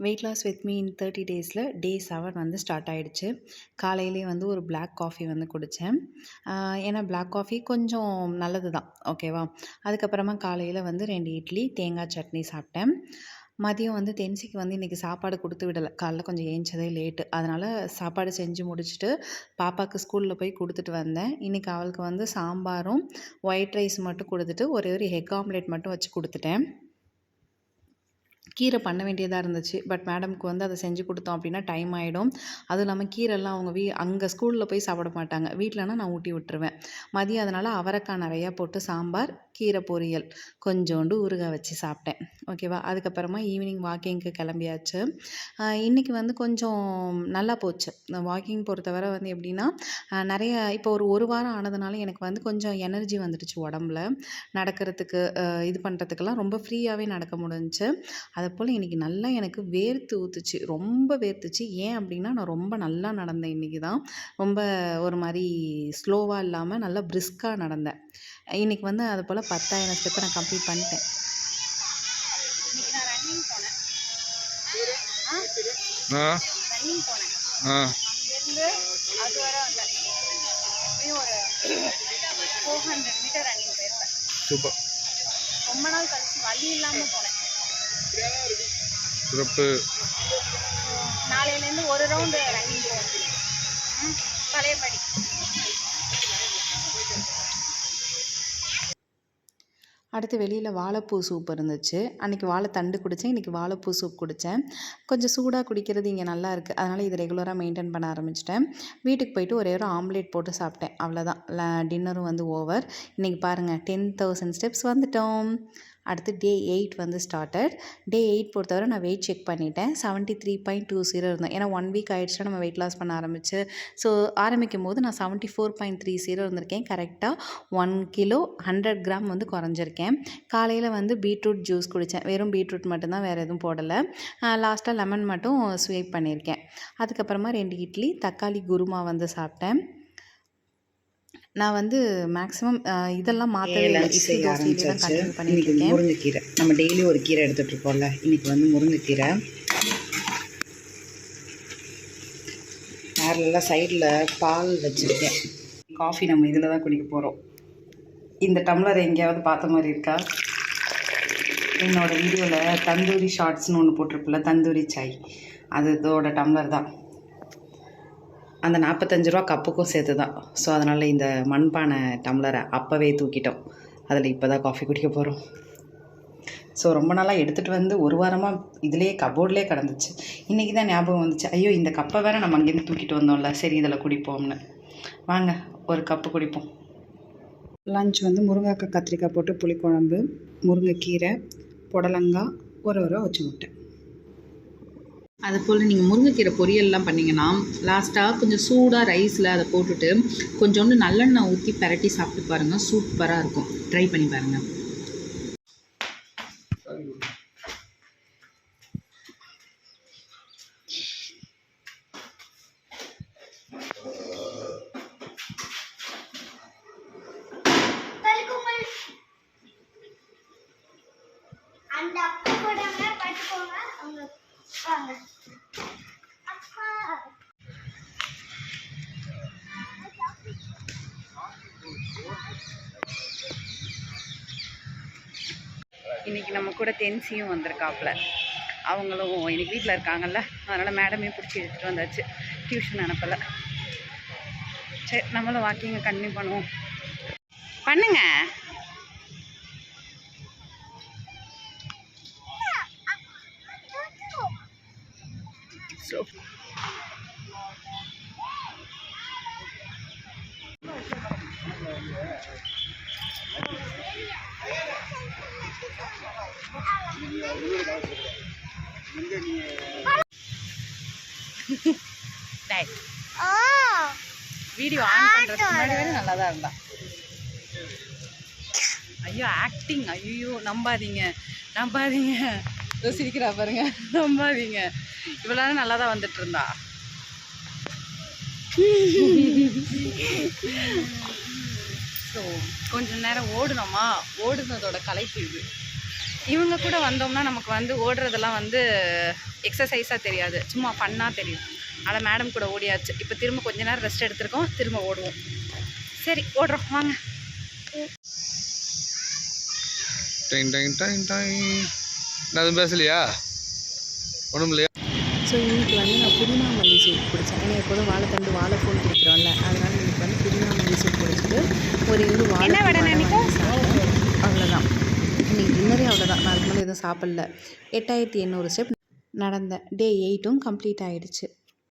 Wait loss with me in 30 டேஸில் டே 7 வந்து start ஆகிடுச்சு. காலையிலே வந்து ஒரு பிளாக் காஃபி வந்து குடித்தேன். ஏன்னா பிளாக் காஃபி கொஞ்சம் நல்லது தான், ஓகேவா. அதுக்கப்புறமா காலையில் வந்து 2 இட்லி தேங்காய் சட்னி சாப்பிட்டேன். மதியம் வந்து தென்சிக்கு வந்து இன்றைக்கி சாப்பாடு கொடுத்து விடலை. காலைல கொஞ்சம் ஏஞ்சதே லேட்டு, அதனால் சாப்பாடு செஞ்சு முடிச்சுட்டு பாப்பாவுக்கு ஸ்கூலில் போய் கொடுத்துட்டு வந்தேன். இன்றைக்கி அவளுக்கு வந்து சாம்பாரும் ஒயிட் ரைஸ் மட்டும் கொடுத்துட்டு ஒரே ஒரு எக் ஆம்லேட் மட்டும் வச்சு கொடுத்துட்டேன். கீரை பண்ண வேண்டியதாக இருந்துச்சு. பட் மேடம்க்கு வந்து அதை செஞ்சு கொடுத்தோம் அப்படின்னா டைம் ஆகிடும். அதுவும் இல்லாமல் கீரைலாம் அவங்க அங்கே ஸ்கூலில் போய் சாப்பிட மாட்டாங்க. வீட்டிலனா நான் ஊட்டி விட்டுருவேன். மதியம் அதனால் அவரைக்காய் நிறையா போட்டு சாம்பார், கீரை பொரியல், கொஞ்சோண்டு ஊறுகாய் வச்சு சாப்பிட்டேன். ஓகேவா. அதுக்கப்புறமா ஈவினிங் வாக்கிங்க்கு கிளம்பியாச்சு. இன்றைக்கி வந்து கொஞ்சம் நல்லா போச்சு. வாக்கிங் பொறுத்தவரை வந்து எப்படின்னா நிறைய இப்போ ஒரு வாரம் ஆனதுனால எனக்கு வந்து கொஞ்சம் எனர்ஜி வந்துடுச்சு உடம்புல. நடக்கிறதுக்கு இது பண்ணுறதுக்கெல்லாம் ரொம்ப ஃப்ரீயாகவே நடக்க முடிஞ்சுச்சு. அதுபோல் இன்றைக்கி நல்லா எனக்கு வேர்த்து ஊற்றுச்சு, ரொம்ப வேர்த்துச்சு. ஏன் அப்படின்னா நான் ரொம்ப நல்லா நடந்தேன். இன்றைக்கி தான் ரொம்ப ஒரு மாதிரி ஸ்லோவாக இல்லாமல் நல்லா பிரிஸ்காக நடந்தேன். இன்றைக்கி வந்து அது போல் 10,000 ஸ்டெப்பை நான் கம்ப்ளீட் பண்ணிட்டேன். சூப்பர். ரொம்ப நாள் கழிச்சு வலி இல்லாமல் போனேன். சிறப்பு. நாளையிலேருந்து ஒரு ரவுண்டு ரன்னிங் போவோம், பழையபடி. அடுத்து வெளியில் வாழைப்பூ சூப் இருந்துச்சு. அன்றைக்கி வாழைத்தண்டு குடித்தேன், இன்றைக்கி வாழைப்பூ சூப் குடித்தேன். கொஞ்சம் சூடாக குடிக்கிறது இங்கே நல்லா இருக்குது. அதனால் இது ரெகுலராக மெயின்டைன் பண்ண ஆரம்பிச்சிட்டேன். வீட்டுக்கு போயிட்டு ஒரே ஒரு ஆம்லேட் போட்டு சாப்பிட்டேன், அவ்வளோதான். டின்னரும் வந்து ஓவர். இன்றைக்கி பாருங்கள் 10,000 ஸ்டெப்ஸ் வந்துட்டோம். அடுத்து டே 8 வந்து ஸ்டார்டட். டே 8 பொறுத்தவரை நான் வெயிட் செக் பண்ணிட்டேன். 73.20 இருந்தேன். ஏன்னா 1 வீக் ஆகிடுச்சுன்னா நம்ம வெயிட் லாஸ் பண்ண ஆரம்பிச்சு. ஸோ ஆரம்பிக்கும் போது நான் 74.30 இருந்திருக்கேன். கரெக்டாக 1 கிலோ 100 கிராம் வந்து குறைஞ்சிருக்கேன். காலையில் வந்து பீட்ரூட் ஜூஸ் குடித்தேன். வெறும் பீட்ரூட் மட்டும்தான், வேறு எதுவும் போடலை. லாஸ்ட்டாக லெமன் மட்டும் ஸ்வீப் பண்ணியிருக்கேன். அதுக்கப்புறமா 2 இட்லி தக்காளி குருமா வந்து சாப்பிட்டேன். நான் வந்து மேக்ஸிமம் இதெல்லாம் மாற்றவே இல்லை. இட்லி தோசையிலே தான் கண்டினியூ பண்ணியிருக்கேன். முருங்கைக்கீரை நம்ம டெய்லி ஒரு கீரை எடுத்துகிட்டு இருக்கோம்ல, இன்றைக்கி வந்து முருங்கைக்கீரை. நேரில் சைடில் பால் வச்சுருக்கேன். காஃபி நம்ம இதில் தான் குடிக்க போகிறோம். இந்த டம்ளர் எங்கேயாவது பார்த்த மாதிரி இருக்கா? என்னோடய வீடியோவில் தந்தூரி ஷார்ட்ஸ்னு ஒன்று போட்டிருப்பில்ல, தந்தூரி சாய், அது இதோட டம்ளர் தான். அந்த 45 ரூபா கப்புக்கும் சேர்த்து தான். ஸோ அதனால் இந்த மண்பானை டம்ளரை அப்போவே தூக்கிட்டோம். அதில் இப்போ தான் காஃபி குடிக்க போகிறோம். ஸோ ரொம்ப நாளாக எடுத்துகிட்டு வந்து ஒரு வாரமாக இதிலே கபோர்ட்லேயே கிடந்துச்சு. இன்றைக்கி தான் ஞாபகம் வந்துச்சு, ஐயோ இந்த கப்பை வேறு நம்ம அங்கேருந்து தூக்கிட்டு வந்தோம்ல, சரி இதில் குடிப்போம்னு. வாங்க ஒரு கப்பு குடிப்போம். லஞ்ச் வந்து முருங்கைக்காய் கத்திரிக்காய் போட்டு புளிக்குழம்பு, முருங்கைக்கீரை, புடலங்காய், ஒரு வச்சு விட்டேன். அதுபோல் நீங்கள் முருங்கைக்கீரை பொரியல்லாம் பண்ணிங்கன்னா லாஸ்ட்டாக கொஞ்சம் சூடாக ரைஸில் அதை போட்டுட்டு கொஞ்சோண்டு நல்லெண்ணெய் ஊற்றி பரட்டி சாப்பிட்டு பாருங்கள், சூப்பராக இருக்கும். ட்ரை பண்ணி பாருங்கள். இன்றைக்கி நம்ம கூட தென்சியும் வந்திருக்காப்புல. அவங்களும் இன்றைக்கி வீட்டில் இருக்காங்கல்ல, அதனால் மேடமே பிடிச்சி எடுத்துகிட்டு வந்தாச்சு. டியூஷன் அனுப்பலை. சரி நம்மளும் வாக்கிங்கை கண்டினியூ பண்ணுவோம். பண்ணுங்க. ஸோ வீடியோ ஆன் பண்ணுறதுக்கு முன்னாடி வரை நல்லா தான் இருந்தா. ஐயோ ஆக்டிங், ஐயோ நம்பாதீங்க சிரிக்கிறா பாருங்க, நம்பாதீங்க. இவ்வளோ நேரம் நல்லா தான் வந்துட்டு இருந்தா. ஸோ கொஞ்சம் நேரம் ஓடுனோமா, ஓடுனதோட களைப்பு இது. இவங்க கூட வந்தோம்னா நமக்கு வந்து ஓடுறதெல்லாம் வந்து எக்ஸசைஸாக தெரியாது, சும்மா ஃபன்னாக தெரியும். ஆனால் மேடம் கூட ஓடியாச்சு. இப்போ திரும்ப கொஞ்ச நேரம் ரெஸ்ட் எடுத்திருக்கோம், திரும்ப ஓடுவோம். சரி ஓடுறோம் வாங்க. Time time time time. நான் எதுவும் பேசலையா? ஒன்றும் இல்லையா? ஸோ இன்றைக்கி வந்து நான் புதினா மல்லி சூப் குடித்தேன். ஏன்னா எப்போதும் வாழைத்தண்டு வாழைப்பூன்னு குடிக்கிறோம்ல, அதனால் இன்றைக்கி வந்து புதினா மல்லி சூப் குடிச்சிட்டு ஒரே ஒரு என்ன வடை வாழைப்பூ நினைக்கும்? அவ்வளோதான். இன்றைக்கி டின்னரே அவ்வளோதான். நான் அதுக்கு மேலே எதுவும் சாப்பிடல. 8800 ஸ்டெப் நடந்தேன். டே 8ம் கம்ப்ளீட் ஆகிடுச்சு.